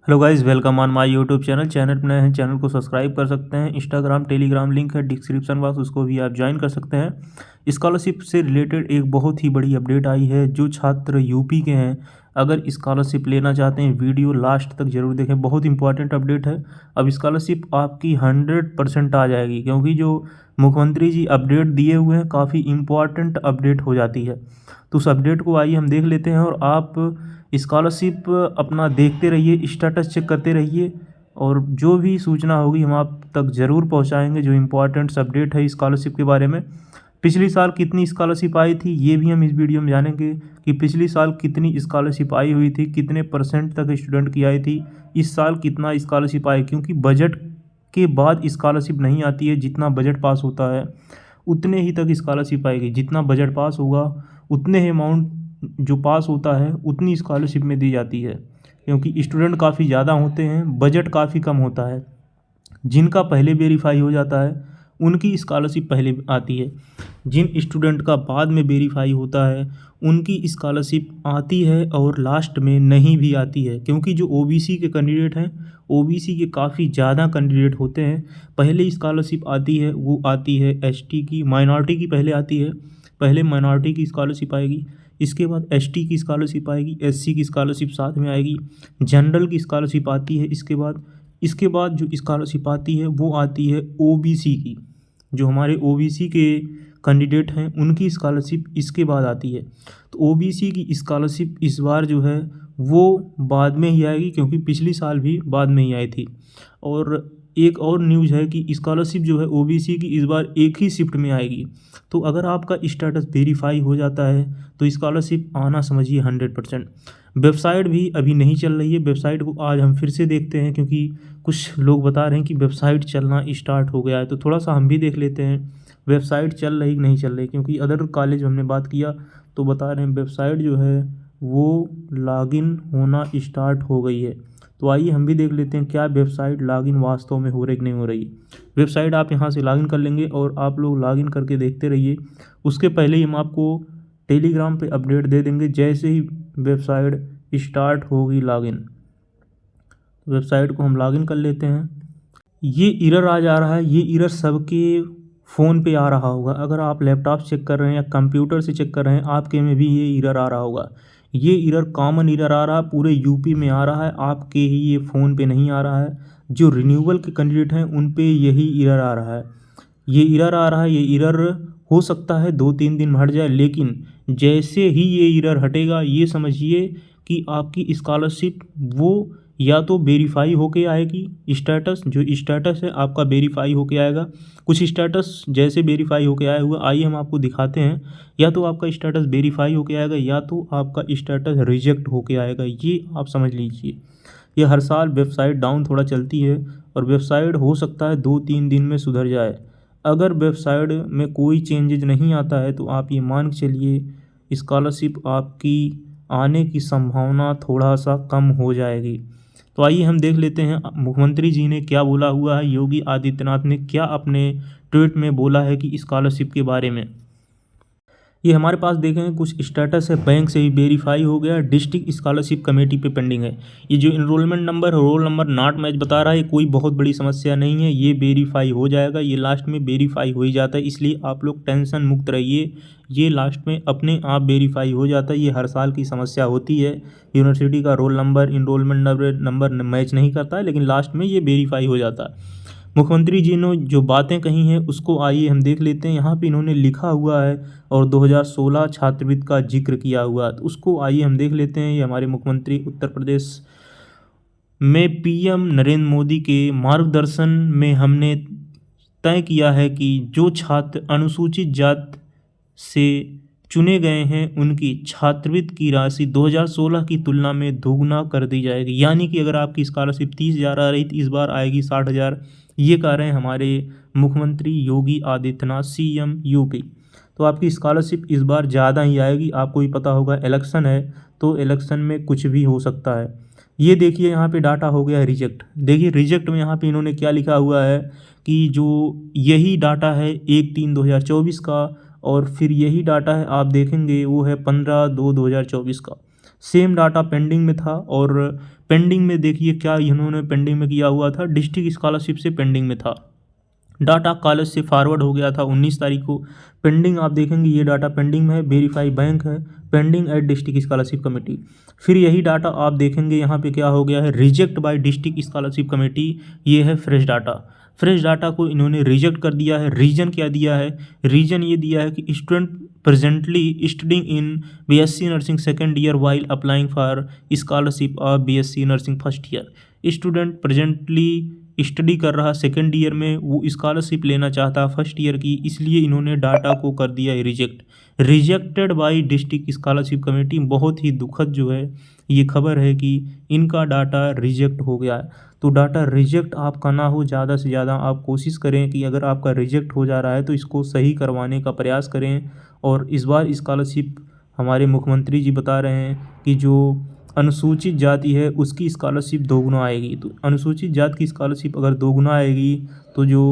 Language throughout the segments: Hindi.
Hello guys, welcome on my YouTube channel पर नए हैं, चैनल को सब्सक्राइब कर सकते हैं। इंस्टाग्राम टेलीग्राम लिंक है डिस्क्रिप्शन बॉक्स, उसको भी आप ज्वाइन कर सकते हैं। स्कॉलरशिप से रिलेटेड एक बहुत ही बड़ी अपडेट आई है। जो छात्र यूपी के हैं, अगर स्कॉलरशिप लेना चाहते हैं, वीडियो लास्ट तक जरूर देखें। बहुत इंपॉर्टेंट अपडेट है। अब स्कॉलरशिप आपकी 100% आ जाएगी, क्योंकि जो मुख्यमंत्री जी अपडेट दिए हुए हैं काफ़ी इंपॉर्टेंट अपडेट हो जाती है। तो उस अपडेट को आइए हम देख लेते हैं। और आप स्कॉलरशिप अपना देखते रहिए, स्टेटस चेक करते रहिए, और जो भी सूचना होगी हम आप तक ज़रूर पहुंचाएंगे। जो इम्पोर्टेंट अपडेट है स्कॉलरशिप के बारे में, पिछली साल कितनी स्कॉलरशिप आई थी ये भी हम इस वीडियो में जानेंगे कि पिछली साल कितनी स्कॉलरशिप आई हुई थी, कितने % तक स्टूडेंट की आई थी, इस साल कितना स्कॉलरशिप आई। क्योंकि बजट के बाद स्कॉलरशिप नहीं आती है, जितना बजट पास होता है उतने ही तक स्कॉलरशिप आएगी। जितना बजट पास होगा उतने ही अमाउंट जो पास होता है उतनी स्कॉलरशिप में दी जाती है, क्योंकि स्टूडेंट काफ़ी ज़्यादा होते हैं, बजट काफ़ी कम होता है। जिनका पहले वेरीफाई हो जाता है उनकी स्कॉलरशिप पहले आती है, जिन स्टूडेंट का बाद में वेरीफाई होता है उनकी स्कॉलरशिप आती है और लास्ट में नहीं भी आती है। क्योंकि जो ओबीसी के कैंडिडेट हैं, ओबीसी के काफ़ी ज़्यादा कैंडिडेट होते हैं, पहले स्कॉलरशिप आती है वो आती है एसटी की, माइनॉरिटी की पहले आती है। पहले माइनॉरिटी की स्कॉलरशिप आएगी, इसके बाद एसटी की स्कॉलरशिप आएगी, एससी की स्कॉलरशिप साथ में आएगी, जनरल की स्कॉलरशिप आती है। इसके बाद जो स्कॉलरशिप आती है वो आती है ओबीसी की। जो हमारे ओबीसी के कैंडिडेट हैं उनकी स्कॉलरशिप इसके बाद आती है। तो ओबीसी की स्कॉलरशिप इस बार जो है वो बाद में ही आएगी, क्योंकि पिछली साल भी बाद में ही आई थी। और एक और न्यूज़ है कि स्कॉलरशिप जो है ओबीसी की इस बार एक ही शिफ्ट में आएगी। तो अगर आपका स्टेटस वेरीफाई हो जाता है तो स्कॉलरशिप आना समझिए 100%। वेबसाइट भी अभी नहीं चल रही है, वेबसाइट को आज हम फिर से देखते हैं, क्योंकि कुछ लोग बता रहे हैं कि वेबसाइट चलना स्टार्ट हो गया है। तो थोड़ा सा हम भी देख लेते हैं वेबसाइट चल रही कि नहीं चल रही, क्योंकि अदर कॉलेज हमने बात किया तो बता रहे हैं वेबसाइट जो है वो लॉगिन होना स्टार्ट हो गई है। तो आइए हम भी देख लेते हैं क्या वेबसाइट लॉगिन वास्तव में हो रही कि नहीं हो रही। वेबसाइट आप यहाँ से लॉगिन कर लेंगे और आप लोग लॉगिन करके देखते रहिए। उसके पहले ही हम आपको टेलीग्राम पे अपडेट दे देंगे जैसे ही वेबसाइट स्टार्ट होगी लॉगिन। वेबसाइट को हम लॉगिन कर लेते हैं। ये एरर आ जा रहा है, ये एरर सबके फ़ोन पे आ रहा होगा। अगर आप लैपटॉप चेक कर रहे हैं या कंप्यूटर से चेक कर रहे हैं, आपके में भी ये एरर आ रहा होगा। ये एरर कॉमन एरर आ रहा है, पूरे यूपी में आ रहा है, आपके ही ये फ़ोन पे नहीं आ रहा है। जो रिन्यूअल के कैंडिडेट हैं उन पे यही एरर आ रहा है। ये एरर आ रहा है, ये एरर हो सकता है 2-3 दिन में हट जाए, लेकिन जैसे ही ये एरर हटेगा ये समझिए कि आपकी स्कॉलरशिप वो या तो वेरीफाई होके आएगी। स्टेटस जो स्टेटस है आपका वेरीफाई होके आएगा। कुछ स्टेटस जैसे वेरीफाई होके आया हुआ, आइए हम आपको दिखाते हैं। या तो आपका स्टेटस वेरीफाई होके आएगा या तो आपका स्टेटस रिजेक्ट होके आएगा, ये आप समझ लीजिए। ये हर साल वेबसाइट डाउन थोड़ा चलती है, और वेबसाइट हो सकता है 2-3 दिन में सुधर जाए। अगर वेबसाइट में कोई चेंजेज नहीं आता है तो आप ये मान के चलिए स्कॉलरशिप आपकी आने की संभावना थोड़ा सा कम हो जाएगी। तो आइए हम देख लेते हैं मुख्यमंत्री जी ने क्या बोला हुआ है, योगी आदित्यनाथ ने क्या अपने ट्वीट में बोला है कि स्कॉलरशिप के बारे में। ये हमारे पास देखें कुछ स्टेटस है, बैंक से ही वेरीफाई हो गया, डिस्ट्रिक्ट स्कॉलरशिप कमेटी पे पेंडिंग है। ये जो enrolment number roll number not match बता रहा है, ये कोई बहुत बड़ी समस्या नहीं है, ये वेरीफाई हो जाएगा। ये लास्ट में वेरीफाई हो ही जाता है, इसलिए आप लोग टेंशन मुक्त रहिए। ये लास्ट में अपने आप वेरीफाई हो जाता है। ये हर साल की समस्या होती है, यूनिवर्सिटी का roll number enrolment number match नहीं करता है, लेकिन लास्ट में ये वेरीफाई हो जाता है। मुख्यमंत्री जी ने जो बातें कही हैं उसको आइए हम देख लेते हैं। यहाँ पे इन्होंने लिखा हुआ है और 2016 छात्रवृत्ति का जिक्र किया हुआ है, तो उसको आइए हम देख लेते हैं। ये हमारे मुख्यमंत्री उत्तर प्रदेश में पीएम नरेंद्र मोदी के मार्गदर्शन में हमने तय किया है कि जो छात्र अनुसूचित जाति से चुने गए हैं उनकी छात्रवृत्ति की राशि 2016 की तुलना में दोगुना कर दी जाएगी। यानी कि अगर आपकी स्कॉलरशिप 30,000 आ रही थी, इस बार आएगी 60,000। ये कह रहे हैं हमारे मुख्यमंत्री योगी आदित्यनाथ, सीएम यूपी। तो आपकी स्कॉलरशिप इस बार ज़्यादा ही आएगी। आपको ही पता होगा इलेक्शन है, तो इलेक्शन में कुछ भी हो सकता है। ये देखिए यहाँ पे डाटा हो गया है रिजेक्ट। देखिए रिजेक्ट में यहाँ पे इन्होंने क्या लिखा हुआ है कि जो यही डाटा है 1/3/2024 का, और फिर यही डाटा है आप देखेंगे वो है 15/2/2024 का। सेम डाटा पेंडिंग में था। और पेंडिंग में देखिए क्या इन्होंने पेंडिंग में किया हुआ था, डिस्ट्रिक्ट स्कॉलरशिप से पेंडिंग में था, डाटा कॉलेज से फॉरवर्ड हो गया था 19 तारीख को। पेंडिंग आप देखेंगे ये डाटा पेंडिंग में है, वेरीफाई बैंक है, pending at district scholarship committee. फिर यही डाटा आप देखेंगे यहाँ पे क्या हो गया है, reject bye district scholarship committee. ये है फ्रेश डाटा। फ्रेश डाटा को इन्होंने रिजेक्ट कर दिया है। रीजन क्या दिया है, रीजन ये दिया है कि student presently studying in BSc nursing second year while applying for scholarship of BSc nursing first year. Student presently study कर रहा सेकेंड ईयर में, वो स्कॉलरशिप लेना चाहता फर्स्ट ईयर की, इसलिए इन्होंने डाटा को कर दिया है reject. Rejected by district scholarship committee. बहुत ही दुखद जो है ये खबर है कि इनका डाटा रिजेक्ट हो गया है। तो डाटा रिजेक्ट आपका ना हो, ज़्यादा से ज़्यादा आप कोशिश करें कि अगर आपका रिजेक्ट हो जा रहा है तो इसको सही करवाने का प्रयास करें। और इस बार स्कॉलरशिप हमारे मुख्यमंत्री जी बता रहे हैं कि जो अनुसूचित जाति है उसकी स्कॉलरशिप दोगुना आएगी। तो अनुसूचित जाति की स्कॉलरशिप अगर दोगुना आएगी तो जो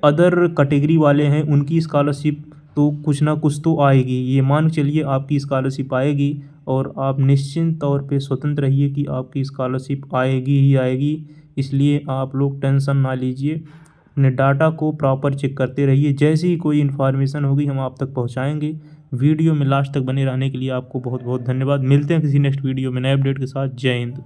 अदर कैटेगरी वाले हैं उनकी स्कॉलरशिप तो कुछ ना कुछ तो आएगी। ये मान के चलिए आपकी स्कॉलरशिप आएगी और आप निश्चिंत तौर पे स्वतंत्र रहिए कि आपकी स्कॉलरशिप आएगी ही आएगी। इसलिए आप लोग टेंशन ना लीजिए, अपने डाटा को प्रॉपर चेक करते रहिए। जैसे ही कोई इन्फॉर्मेशन होगी हम आप तक पहुंचाएंगे। वीडियो में लास्ट तक बने रहने के लिए आपको बहुत बहुत धन्यवाद। मिलते हैं किसी नेक्स्ट वीडियो में नए अपडेट के साथ। जय हिंद।